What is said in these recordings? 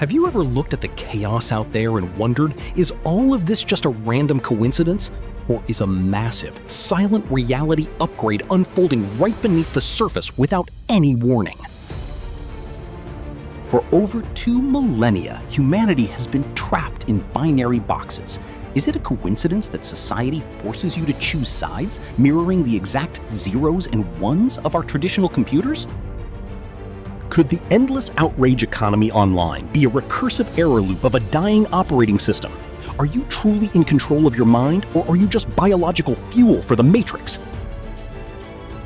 Have you ever looked at the chaos out there and wondered, is all of this just a random coincidence? Or is a massive, silent reality upgrade unfolding right beneath the surface without any warning? For over 2 millennia, humanity has been trapped in binary boxes. Is it a coincidence that society forces you to choose sides, mirroring the exact zeros and ones of our traditional computers? Could the endless outrage economy online be a recursive error loop of a dying operating system? Are you truly in control of your mind, or are you just biological fuel for the Matrix?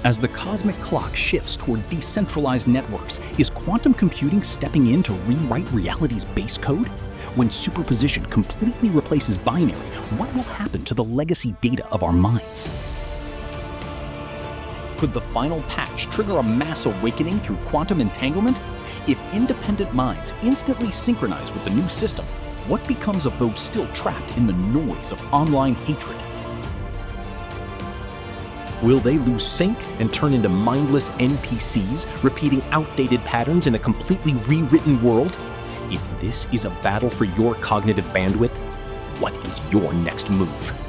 As the cosmic clock shifts toward decentralized networks, is quantum computing stepping in to rewrite reality's base code? When superposition completely replaces binary, what will happen to the legacy data of our minds? Could the final patch trigger a mass awakening through quantum entanglement? If independent minds instantly synchronize with the new system, what becomes of those still trapped in the noise of online hatred? Will they lose sync and turn into mindless NPCs, repeating outdated patterns in a completely rewritten world? If this is a battle for your cognitive bandwidth, what is your next move?